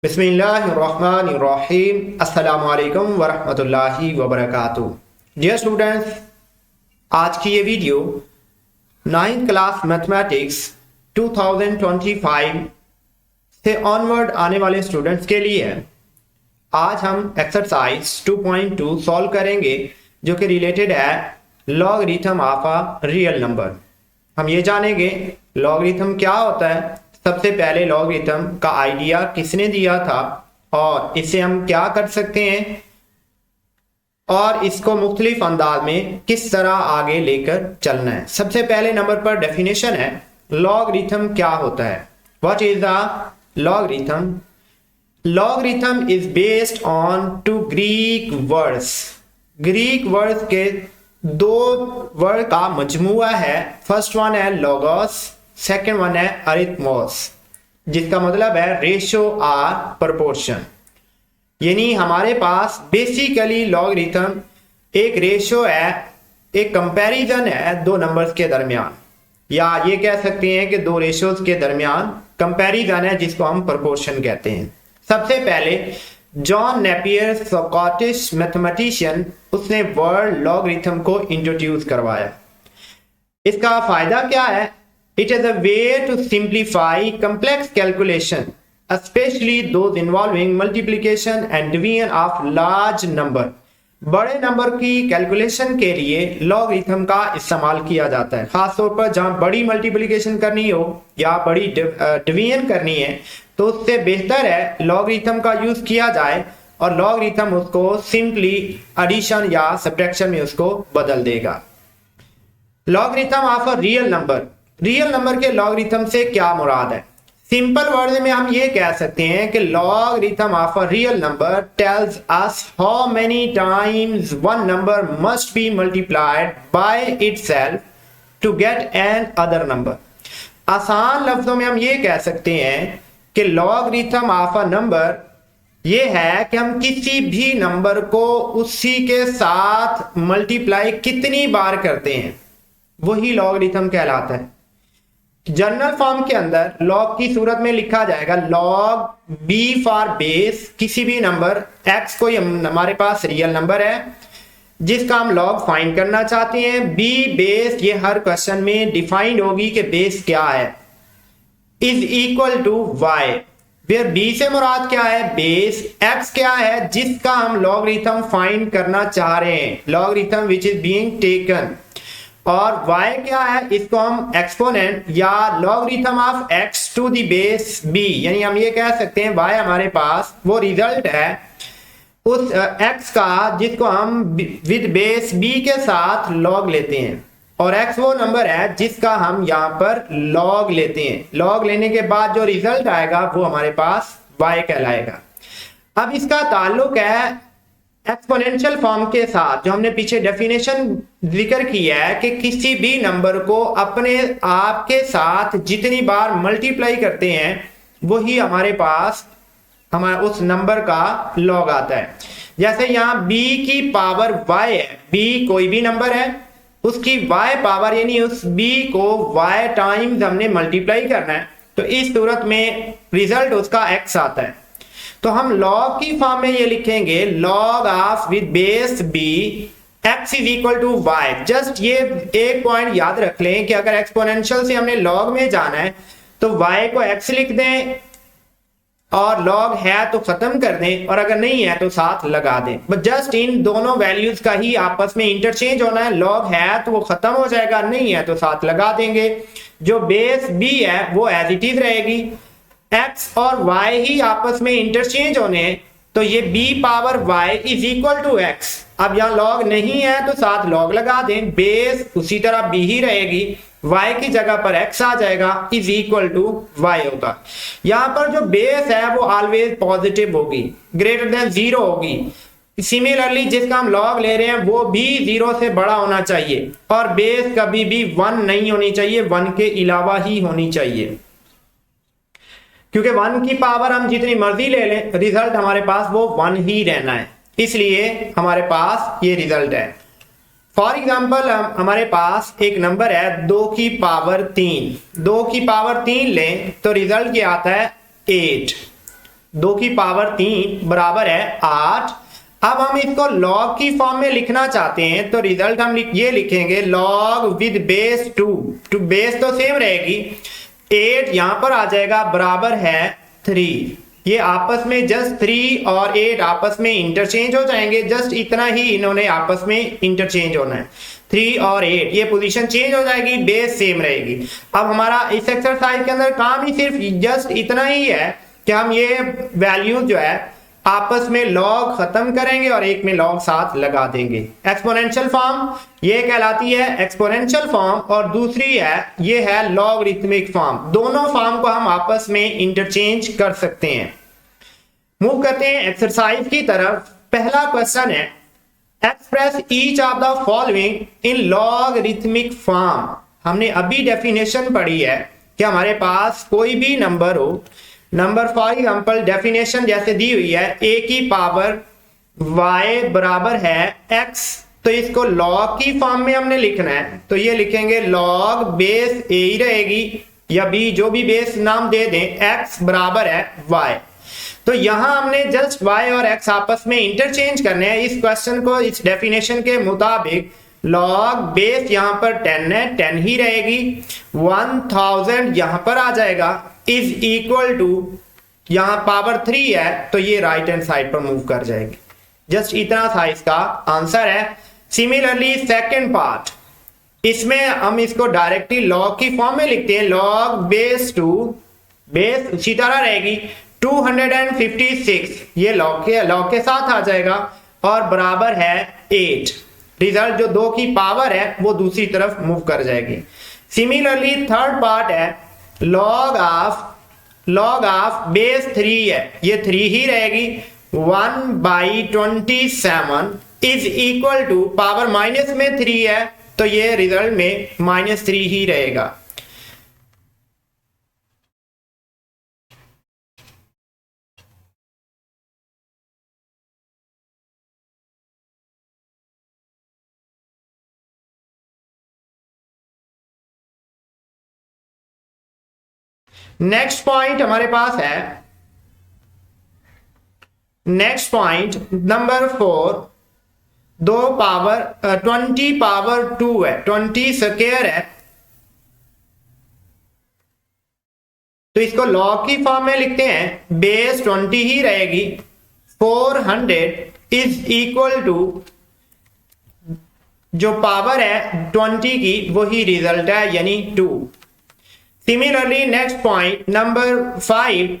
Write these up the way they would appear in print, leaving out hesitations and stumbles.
बिस्मिल्लाहिर्रहमानिर्रहीम। अस्सलामु अलैकुम वरहमतुल्लाहि वबरकातुहू। डियर स्टूडेंट्स, आज की ये वीडियो 9th क्लास मैथमेटिक्स 2025 से ऑनवर्ड आने वाले स्टूडेंट्स के लिए है। आज हम एक्सरसाइज 2.2 सॉल्व करेंगे जो कि रिलेटेड है logarithm of a real number. हम ये जानेंगे लॉगरिथम क्या होता है, सबसे पहले लॉगरिथम का आइडिया किसने दिया था और इसे हम क्या कर सकते हैं और इसको मुख्तलिफ अंदाज में किस तरह आगे लेकर चलना है। सबसे पहले नंबर पर डेफिनेशन है लॉगरिथम क्या होता है। What is the logarithm? Logarithm is based on two Greek words. Greek words के दो वर्ड का मजमुआ है। फर्स्ट वन है लोगोस, सेकेंड वन है अरिथमोस, जिसका मतलब है रेशो आर प्रोपोर्शन। यानी हमारे पास बेसिकली लॉगरिथम एक रेशो है, एक कंपैरिजन है दो नंबर्स के दरमियान, या ये कह सकते हैं कि दो रेशोज के दरमियान कंपैरिजन है जिसको हम प्रोपोर्शन कहते हैं। सबसे पहले जॉन नेपियर स्कॉटिश मैथमेटिशियन, उसने वर्ड लॉगरिथम को इंट्रोड्यूस करवाया। इसका फायदा क्या है? It is a way to simplify complex calculation, especially those involving multiplication and division of large number. बड़े नंबर की कैलकुलेशन के लिए लॉगरिथम का इस्तेमाल किया जाता है, खासतौर पर जहां बड़ी मल्टीप्लिकेशन करनी हो या बड़ी डिवीजन करनी है, तो उससे बेहतर है लॉगरिथम का यूज किया जाए और लॉगरिथम उसको सिंपली एडिशन या सब्ट्रैक्शन में उसको बदल देगा। Logarithm of a real number, real number के लॉगरिथम से क्या मुराद है? सिंपल वर्ड में हम ये कह सकते हैं कि logarithm of a real number tells us how many times one number must be multiplied by itself to get another number. आसान लफ्जों में हम ये कह सकते हैं कि लॉगरिथम ऑफ अ नंबर ये है कि हम किसी भी नंबर को उसी के साथ मल्टीप्लाई कितनी बार करते हैं, वही लॉगरिथम कहलाता है। जनरल फॉर्म के अंदर लॉग की सूरत में लिखा जाएगा लॉग बी फॉर बेस, किसी भी नंबर एक्स कोई हमारे पास रियल नंबर है जिसका हम लॉग फाइंड करना चाहते हैं। बी बेस, ये हर क्वेश्चन में डिफाइंड होगी कि बेस क्या है, is equal to y, where b से मुराद क्या है? बेस। एक्स क्या है? जिसका हम लॉगरिथम फाइंड करना चाह रहे हैं, logarithm which is being taken. और y क्या है? इसको हम एक्सपोनेंट या logarithm of x to the base b, यानी हम ये कह सकते हैं y हमारे पास वो रिजल्ट है उस x का जिसको हम विद बेस b के साथ लॉग लेते हैं, और x वो नंबर है जिसका हम यहाँ पर लॉग लेते हैं। लॉग लेने के बाद जो रिजल्ट आएगा वो हमारे पास y कहलाएगा। अब इसका ताल्लुक है एक्सपोनेंशियल फॉर्म के साथ, जो हमने पीछे डेफिनेशन जिक्र किया है कि किसी भी नंबर को अपने आप के साथ जितनी बार मल्टीप्लाई करते हैं वही हमारे पास हमारे उस नंबर का लॉग आता है। जैसे यहाँ b की पावर y है, b कोई भी नंबर है, उसकी y पावर यानी उस b को y टाइम्स हमने मल्टीप्लाई करना है, तो इस सूरत में रिजल्ट उसका x आता है। तो हम लॉग की फॉर्म में ये लिखेंगे log of with base b x is equal to y. Just ये एक पॉइंट याद रख लें कि अगर एक्सपोनेंशियल से हमने लॉग में जाना है तो y को x लिख दें और लॉग है तो खत्म कर दें, और अगर नहीं है तो साथ लगा दें। बट जस्ट इन दोनों वैल्यूज का ही आपस में इंटरचेंज होना है। लॉग है तो वो खत्म हो जाएगा, नहीं है तो साथ लगा देंगे। जो बेस b है वो एज इट इज रहेगी, x और y ही आपस में इंटरचेंज होने, तो ये b power y is equal to x। अब यहाँ लॉग नहीं है तो साथ लॉग लगा दें, बेस उसी तरह b ही रहेगी, y की जगह पर x आ जाएगा, इज इक्वल टू y होगा। यहाँ पर जो बेस है वो ऑलवेज पॉजिटिव होगी, ग्रेटर देन 0 होगी। सिमिलरली जिसका हम लॉग ले रहे हैं वो भी 0 से बड़ा होना चाहिए, और बेस कभी भी 1 नहीं होनी चाहिए, 1 के अलावा ही होनी चाहिए, क्योंकि 1 की पावर हम जितनी मर्जी ले लें रिजल्ट हमारे पास वो 1 ही रहना है, इसलिए हमारे पास ये रिजल्ट है। फॉर एग्जांपल हमारे पास एक नंबर है 2 की पावर 3, 2 की पावर 3 लें तो रिजल्ट क्या आता है 8। 2 की पावर 3 बराबर है 8। अब हम इसको लॉग की फॉर्म में लिखना चाहते हैं तो रिजल्ट हम ये लिखेंगे लॉग विद बेस 2, बेस तो सेम रहेगी, 8 यहां पर आ जाएगा बराबर है 3। ये आपस में जस्ट 3 और 8 आपस में इंटरचेंज हो जाएंगे, जस्ट इतना ही इन्होंने आपस में इंटरचेंज होना है। 3 और 8 ये पोजीशन चेंज हो जाएगी, बेस सेम रहेगी। अब हमारा इस एक्सरसाइज के अंदर काम ही सिर्फ जस्ट इतना ही है कि हम ये वैल्यू जो है आपस में लॉग खत्म करेंगे और एक में लॉग साथ लगा देंगे। एक्सपोनेंशियल फॉर्म ये कहलाती है एक्सपोनेंशियल फॉर्म और दूसरी है ये है लॉगरिथमिक फॉर्म। दोनों फॉर्म को हम आपस में इंटरचेंज कर सकते हैं। मूव करते हैं एक्सरसाइज की तरफ। पहला क्वेश्चन है express each of the following in logarithmic form. हमने अभी डेफिनेशन पढ़ी है कि हमारे पास कोई भी नंबर हो, नंबर फॉर एग्जाम्पल डेफिनेशन जैसे दी हुई है a की पावर y बराबर है x, तो इसको लॉग की फॉर्म में हमने लिखना है तो ये लिखेंगे लॉग बेस a ही रहेगी या b जो भी बेस नाम दे दें, x बराबर है y। तो यहां हमने जस्ट y और x आपस में इंटरचेंज करने हैं। इस क्वेश्चन को इस डेफिनेशन के मुताबिक लॉग बेस यहां पर 10 है, 10 ही रहेगी, 1000 यहां पर आ जाएगा इज इक्वल टू यहां पावर 3 है तो ये राइट हैंड साइड पर मूव कर जाएगी। जस्ट इतना था इसका आंसर है। सिमिलरली सेकंड पार्ट, इसमें हम इसको डायरेक्टली लॉग की फॉर्म में लिखते हैं लॉग बेस 2, बेस उसी तरह रहेगी 256, ये लॉग के साथ आ जाएगा और बराबर है 8। रिजल्ट जो 2 की पावर है वो दूसरी तरफ मूव कर जाएगी। सिमिलरली थर्ड पार्ट है लॉग ऑफ बेस 3 है, ये 3 ही रहेगी, 1/27 is equal to power minus में 3 है तो ये रिजल्ट में -3 ही रहेगा। नेक्स्ट पॉइंट हमारे पास है, नेक्स्ट पॉइंट नंबर 4, 20 पावर 2 है, 20 स्क्वायर है तो इसको लॉग की फॉर्म में लिखते हैं बेस 20 ही रहेगी, 400 इज इक्वल टू जो पावर है 20 की वही रिजल्ट है यानी 2। सिमिलरली नेक्स्ट पॉइंट नंबर 5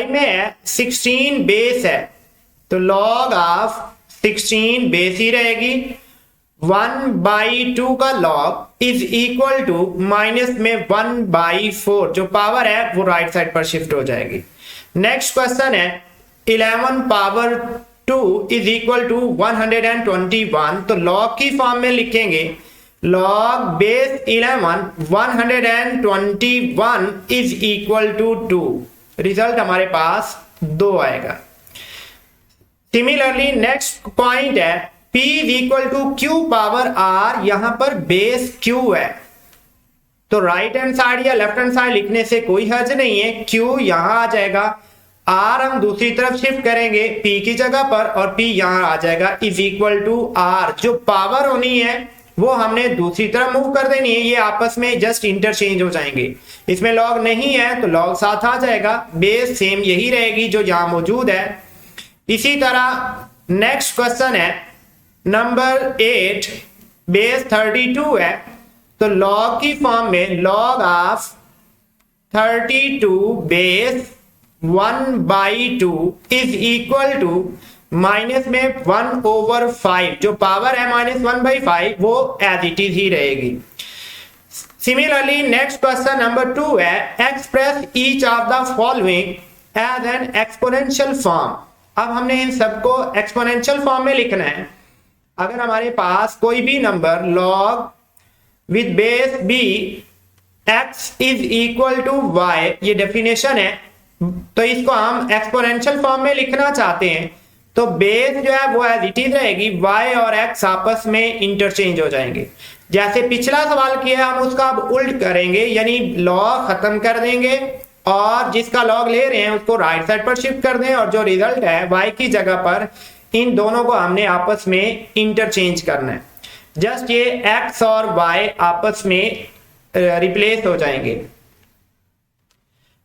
में है 16 बेस है तो लॉग ऑफ 16 बेस ही रहेगी, 1/2 का log is equal to minus में 1/4 जो पावर है वो राइट साइड पर शिफ्ट हो जाएगी। नेक्स्ट क्वेश्चन है 11 पावर 2 इज इक्वल टू 121, तो लॉग की फॉर्म में लिखेंगे log base 11 121 is equal to 2, result हमारे पास 2 आएगा। सिमिलरली नेक्स्ट पॉइंट है P is equal to Q power R, यहां पर बेस Q है तो राइट हैंड साइड या लेफ्ट हैंड साइड लिखने से कोई हर्ज नहीं है, Q यहां आ जाएगा, R हम दूसरी तरफ शिफ्ट करेंगे P की जगह पर और P यहां आ जाएगा इज इक्वल टू R। जो पावर होनी है वो हमने दूसरी तरफ मूव कर देनी है, ये आपस में जस्ट इंटरचेंज हो जाएंगे। इसमें लॉग नहीं है तो लॉग साथ आ जाएगा, बेस सेम यही रहेगी जो यहां मौजूद है। इसी तरह नेक्स्ट क्वेश्चन है नंबर 8, बेस 32 है तो लॉग की फॉर्म में log of 32 base 1/2 is equal to minus में 1/5 जो पावर है -1/5 वो एज इट इज ही रहेगी। सिमिलरली नेक्स्ट क्वेश्चन नंबर 2 है express each of the following as an exponential form. अब हमने इन सबको एक्सपोनेंशियल फॉर्म में लिखना है। अगर हमारे पास कोई भी number log with base b x is equal to y, ये डेफिनेशन है, तो इसको हम एक्सपोनेंशियल फॉर्म में लिखना चाहते हैं तो बेस जो है वो एज इट इज रहेगी, y और x आपस में इंटरचेंज हो जाएंगे। जैसे पिछला सवाल किया हम उसका अब उल्ट करेंगे यानी लॉग खत्म कर देंगे और जिसका लॉग ले रहे हैं उसको राइट साइड पर शिफ्ट कर दें और जो रिजल्ट है y की जगह पर इन दोनों को हमने आपस में इंटरचेंज करना है। जस्ट ये x और y आपस में रिप्लेस हो जाएंगे।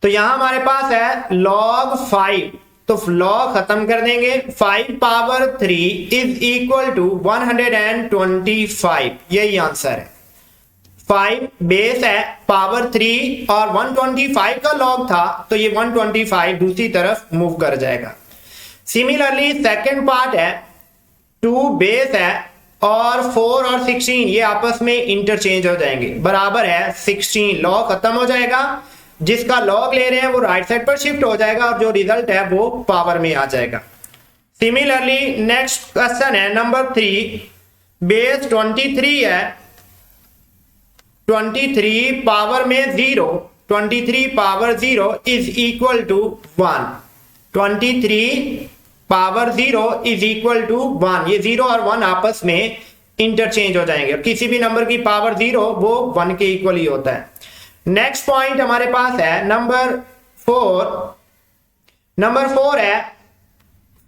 तो यहां हमारे पास है log 5, तो लॉग खत्म कर देंगे। 5 पावर 3 इज इक्वल टू 125, यही आंसर है। 5 बेस है, पावर 3 और 125 का लॉग था, तो ये 125 दूसरी तरफ मूव कर जाएगा। सिमिलरली सेकंड पार्ट है, 2 बेस है और 4 और 16 ये आपस में इंटरचेंज हो जाएंगे, बराबर है 16। लॉग खत्म हो जाएगा, जिसका लॉग ले रहे हैं वो राइट साइड पर शिफ्ट हो जाएगा और जो रिजल्ट है वो पावर में आ जाएगा। सिमिलरली नेक्स्ट क्वेश्चन है नंबर 3, बेस 23 है, 23 पावर में 0, 23 power 0 is equal to 1। 23 power 0 is equal to 1, ये 0 और 1 आपस में इंटरचेंज हो जाएंगे और किसी भी नंबर की पावर 0 वो 1 के इक्वल ही होता है। नेक्स्ट पॉइंट हमारे पास है नंबर 4। नंबर 4 है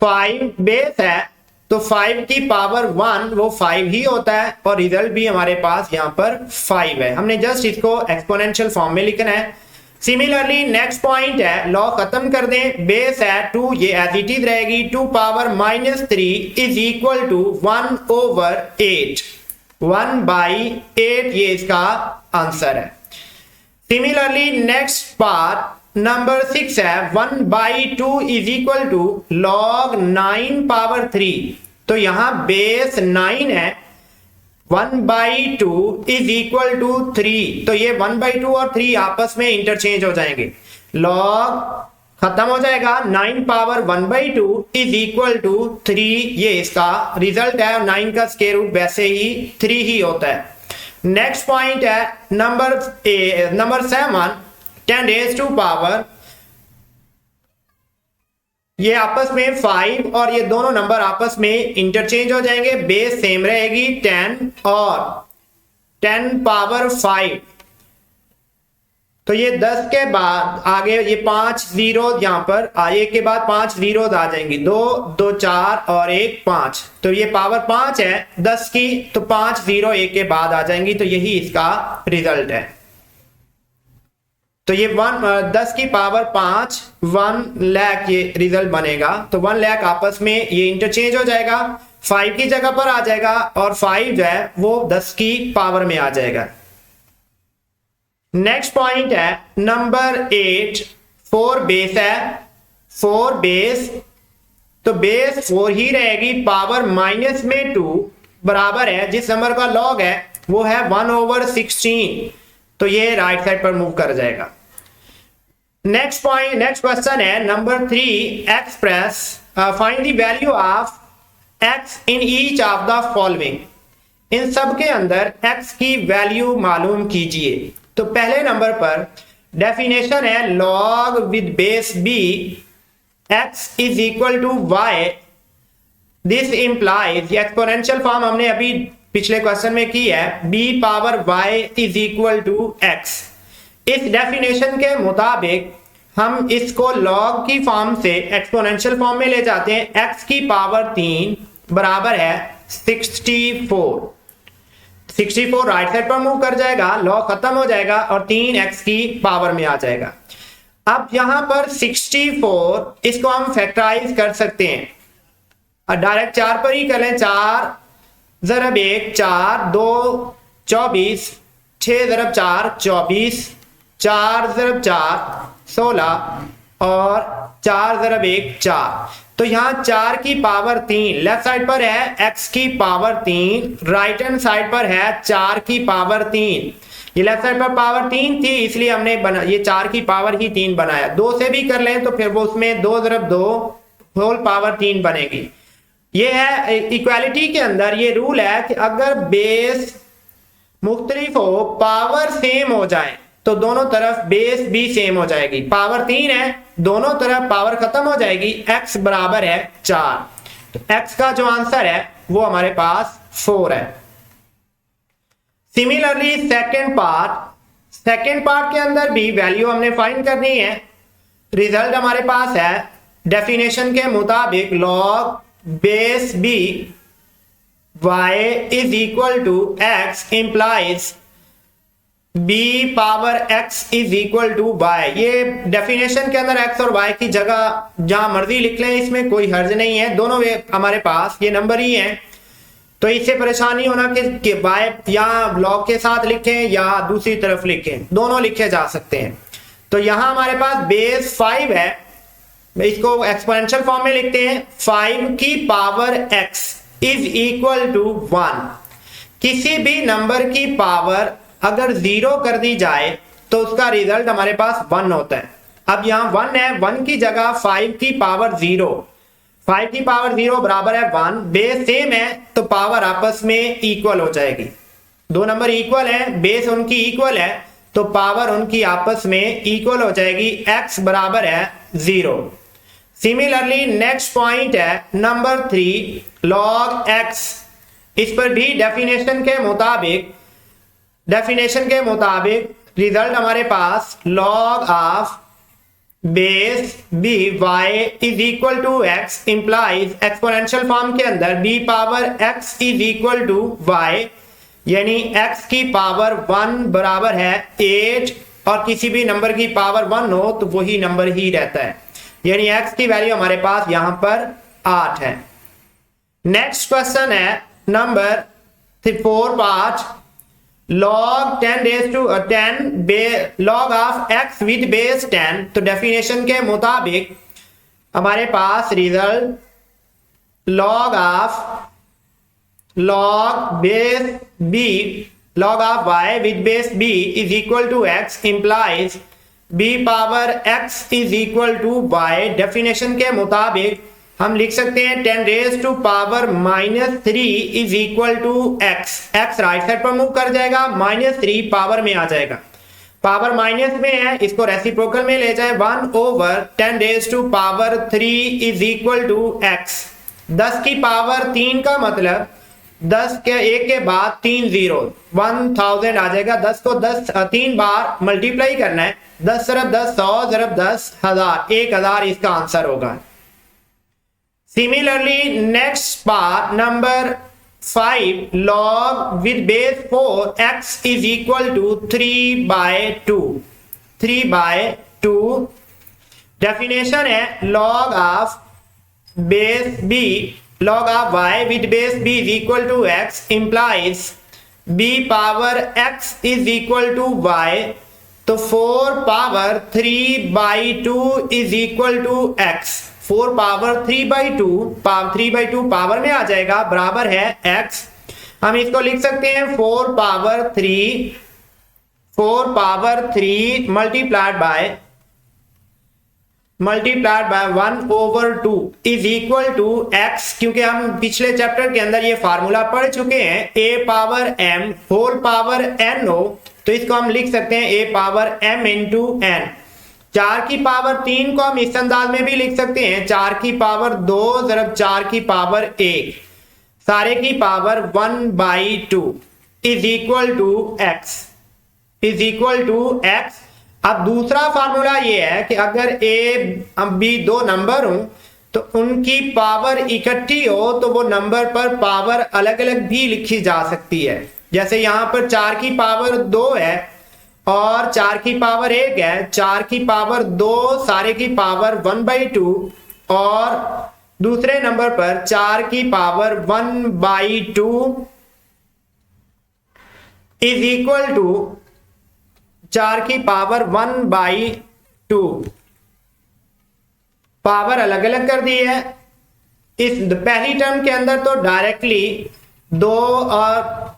5 बेस है, तो 5 की पावर 1 वो 5 ही होता है और रिजल्ट भी हमारे पास यहाँ पर 5 है। हमने जस्ट इसको एक्सपोनेंशियल फॉर्म में लिखना है। सिमिलरली नेक्स्ट पॉइंट है, लॉ खत्म कर दें, बेस है 2, ये एज इट इज रहेगी, 2 पावर -3 इज इक्वल टू 1/8, 1/8 ये इसका आंसर है। सिमिलरली नेक्स्ट पार्ट नंबर 6 है, 1/2 is equal to log 9 power 3, तो यहां बेस 9 है, 1/2 इज इक्वल टू 3, तो ये 1/2 और 3 आपस में इंटरचेंज हो जाएंगे। लॉग खत्म हो जाएगा, 9 पावर 1/2 इज इक्वल टू 3, ये इसका रिजल्ट है। 9 का स्क्वायर रूट वैसे ही 3 ही होता है। नेक्स्ट पॉइंट है नंबर 7, 10 रेज़ टू पावर, ये आपस में 5 और ये दोनों नंबर आपस में इंटरचेंज हो जाएंगे, बेस सेम रहेगी 10 और 10 पावर 5, तो ये 10 के बाद आगे ये 5 जीरो यहां पर आए के बाद 5 जीरो आ जाएंगी, 2 2 4 और 1 5, तो ये पावर 5 है 10 की, तो 5 0 1 के बाद आ जाएंगी, तो यही इसका रिजल्ट है। तो ये 10 की पावर 5 1 लाख ये रिजल्ट बनेगा, तो 1 लाख आपस में ये इंटरचेंज हो जाएगा, 5 की जगह पर आ जाएगा और 5 जो है वो 10 की पावर में आ जाएगा। नेक्स्ट पॉइंट है नंबर 8, 4 बेस है, 4 बेस, तो बेस 4 ही रहेगी, पावर -2 बराबर है, जिस नंबर का लॉग है वो है 1/16, तो ये राइट साइड पर मूव कर जाएगा। नेक्स्ट पॉइंट, नेक्स्ट क्वेश्चन है number 3, express find the value of x in each of the following, इन सब के अंदर x की वैल्यू मालूम कीजिए। तो पहले नंबर पर डेफिनेशन है log with base b x is equal to y, this implies, exponential form हमने अभी पिछले क्वेश्चन में की है, b power y is equal to x। इस डेफिनेशन के मुताबिक हम इसको लॉग की फॉर्म से एक्सपोनेंशियल फॉर्म में ले जाते हैं, x की पावर 3 बराबर है 64, 64 राइट साइड पर मूव कर जाएगा, लॉग खत्म हो जाएगा और 3x की पावर में आ जाएगा। अब यहां पर 64 इसको हम फैक्टराइज कर सकते हैं और डायरेक्ट 4 पर ही कर लें, 4 ज़रब 1 4, 2 24, 6 ज़रब 4 24, 4 ज़रब 4 16 और 4 ज़रब 1 4, तो यहां 4 की पावर 3 लेफ्ट साइड पर है, x की पावर 3 राइट हैंड साइड पर है 4 की पावर 3, ये लेफ्ट साइड पर पावर 3 थी इसलिए हमने बना ये 4 की पावर ही 3 बनाया। 2 से भी कर लें तो फिर वो उसमें 2 ज़रब 2 होल पावर 3 बनेगी। ये है इक्वालिटी के अंदर ये रूल है कि अगर बेस मुख्तलिफ हो, पावर सेम हो जाए तो दोनों तरफ बेस भी सेम हो जाएगी। पावर 3 है, दोनों तरफ पावर खत्म हो जाएगी, x बराबर है 4, तो x का जो आंसर है वो हमारे पास 4 है। Similarly second part second part के अंदर भी वैल्यू हमने फाइंड करनी है। रिजल्ट हमारे पास है डेफिनेशन के मुताबिक log base b y is equal to x implies b power x is equal to y। ये डेफिनेशन के अंदर x और y की जगह जहां मर्जी लिख लें, इसमें कोई हर्ज नहीं है, दोनों वे हमारे पास ये नंबर ही हैं। तो इससे परेशानी होना कि y या log के साथ लिखें या दूसरी तरफ लिखें, दोनों लिखे जा सकते हैं। तो यहां हमारे पास बेस 5 है, इसको एक्सपोनेंशियल फॉर्म में लिखते हैं 5 की power x is equal to 1। किसी भी नंबर की पावर अगर 0 कर दी जाए तो उसका रिजल्ट हमारे पास 1 होता है। अब यहाँ 1 है, 1 की जगह 5 की पावर 0, 5 की पावर 0 बराबर है 1। बेस सेम है तो पावर आपस में इक्वल हो जाएगी, दो नंबर इक्वल है, बेस उनकी इक्वल है तो पावर उनकी आपस में इक्वल हो जाएगी, x बराबर है 0। सिमिलरली नेक्स्ट पॉइंट है नंबर 3 log x। इस पर भी डेफिनेशन के मुताबिक रिजल्ट हमारे पास log of base b y is equal to x implies exponential form के अंदर b power x is equal to y, यानी x की पावर 1 बराबर है 8 और किसी भी नंबर की पावर 1 हो तो वही नंबर ही रहता है, यानी x की वैल्यू हमारे पास यहां पर 8 है। नेक्स्ट क्वेश्चन है number 4 part log 10 raised to 10 log of x with base 10। तो डेफिनेशन के मुताबिक हमारे पास result log base b log of y with base b is equal to x implies b power x is equal to y। Definition के मुताबिक हम लिख सकते हैं 10 raise to power -3 is equal to x। x right side पर move कर जाएगा, -3 power में आ जाएगा, पावर माइनस में है, इसको रेसिप्रोकल में ले जाए 1 over 10 raise to power 3 is equal to x। 10 की पावर 3 का मतलब 10 के 1 के बाद 3 जीरो 1000 आ जाएगा। 10 को 3 बार मल्टीप्लाई करना है, 10 ज़रब 10 100 ज़रब 10 1000, 1000 इसका आंसर होगा। Similarly next part number 5 log with base 4 x is equal to 3/2। 3/2 definition है log of base b log of y with base b is equal to x implies b power x is equal to y। तो 4 power 3/2 is equal to x। 4 power 3/2 power में आ जाएगा, बराबर है x। हम इसको लिख सकते हैं 4 power 3 multiplied by 1/2 is equal to x। क्योंकि हम पिछले चैप्टर के अंदर ये फार्मूला पढ़ चुके हैं, a power m whole power n हो तो इसको हम लिख सकते हैं a power m into n। 4 की पावर 3 को हम इस अंदाज में भी लिख सकते हैं 4 की पावर 2 ज़रब 4 की पावर 1 सारे की power 1/2 is equal to x। अब दूसरा फार्मूला ये है कि अगर a b दो नंबर हो तो उनकी पावर इकट्ठी हो तो वो नंबर पर पावर अलग अलग भी लिखी जा सकती है। जैसे यहां पर 4 की पावर 2 है और 4 की पावर 1 है, 4 की पावर 2 सारे की पावर 1/2 और दूसरे नंबर पर 4 की पावर 1/2 इज इक्वल टू 4 की पावर 1/2। पावर अलग अलग कर दी है। इस पहली टर्म के अंदर तो डायरेक्टली 2 और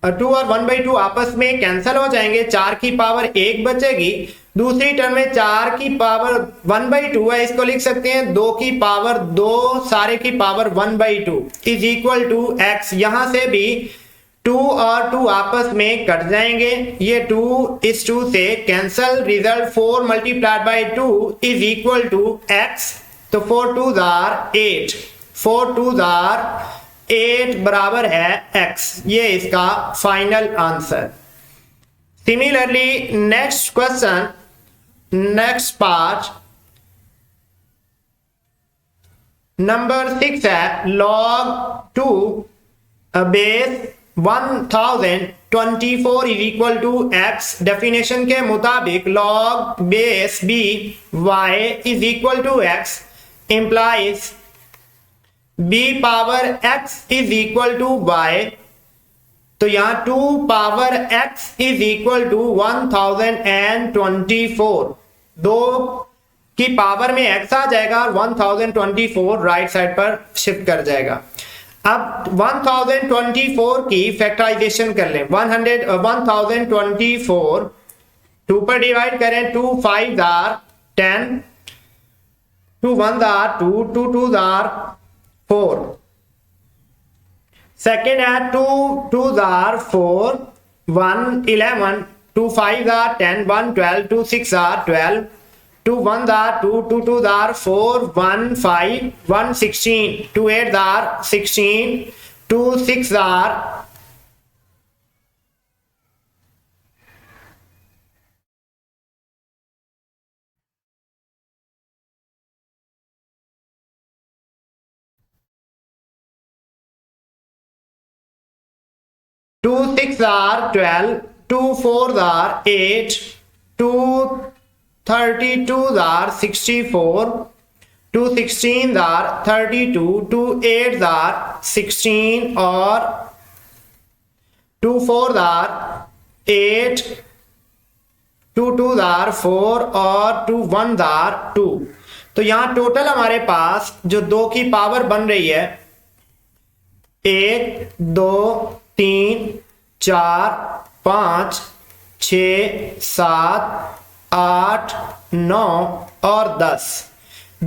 1/2 आपस में कैंसिल हो जाएंगे, 4 की पावर 1 बचेगी। दूसरी टर्म में 4 की पावर 1/2 है, इसको लिख सकते हैं 2 की पावर 2 सारे की power 1/2 is equal to x। यहां से भी 2 और 2 आपस में कट जाएंगे, ये 2 इस 2 से cancel, result 4 multiplied by 2 is equal to x। तो 4 2s are 8, 4 2s are 8 बराबर है x। ये इसका final answer. Similarly, next question, next part, number 6 है log 2 base 1024 is equal to x। Definition के मुताबिक log base b y is equal to x implies b power x is equal to y। तो यहाँ 2 power x is equal to 1024, 2 की power में x आ जाएगा और 1024 right side पर shift कर जाएगा। अब 1024 की फैक्टराइजेशन कर लें। 1024 2 पर डिवाइड करें, 2 5 आर 10, 2 1 आर 2, 2 2 आर 4। सेकेंड है 2 2 are 4, 1 11, 2 5 are 10, 1 12, 2 6 are 12, 2 1 are 2, 2 2 are 4, 1 5, 1 16, 2 8 are 16, 2 6 are 2 6 are 12, 2 4 are 8, 2 32 are 64, 2 16 are 32, 2 8 are 16 और 2 4 are 8, 2 2 are 4 और 2 1 are 2। तो यहाँ टोटल हमारे पास जो 2 की पावर बन रही है 1 2 3 4 5 6 7 8 9 और 10,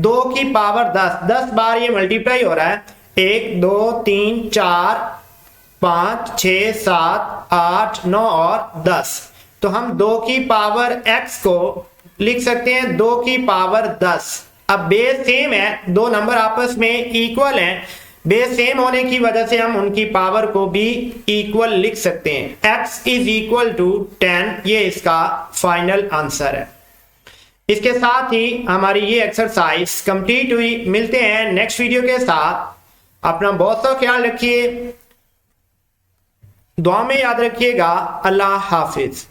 2 की पावर 10, 10 बार ये मल्टीप्लाई हो रहा है। 1 2 3 4 5 6 7 8 9 और 10। तो हम 2 की पावर x को लिख सकते हैं 2 की पावर 10। अब बेस सेम है, 2 नंबर आपस में इक्वल हैं, बेस सेम होने की वजह से हम उनकी पावर को भी इक्वल लिख सकते हैं। x इज इक्वल टू 10, ये इसका फाइनल आंसर है। इसके साथ ही हमारी ये एक्सरसाइज कंप्लीट हुई। मिलते हैं नेक्स्ट वीडियो के साथ। अपना बहुत सा ख्याल रखिए, दुआ में याद रखिएगा। अल्लाह हाफिज।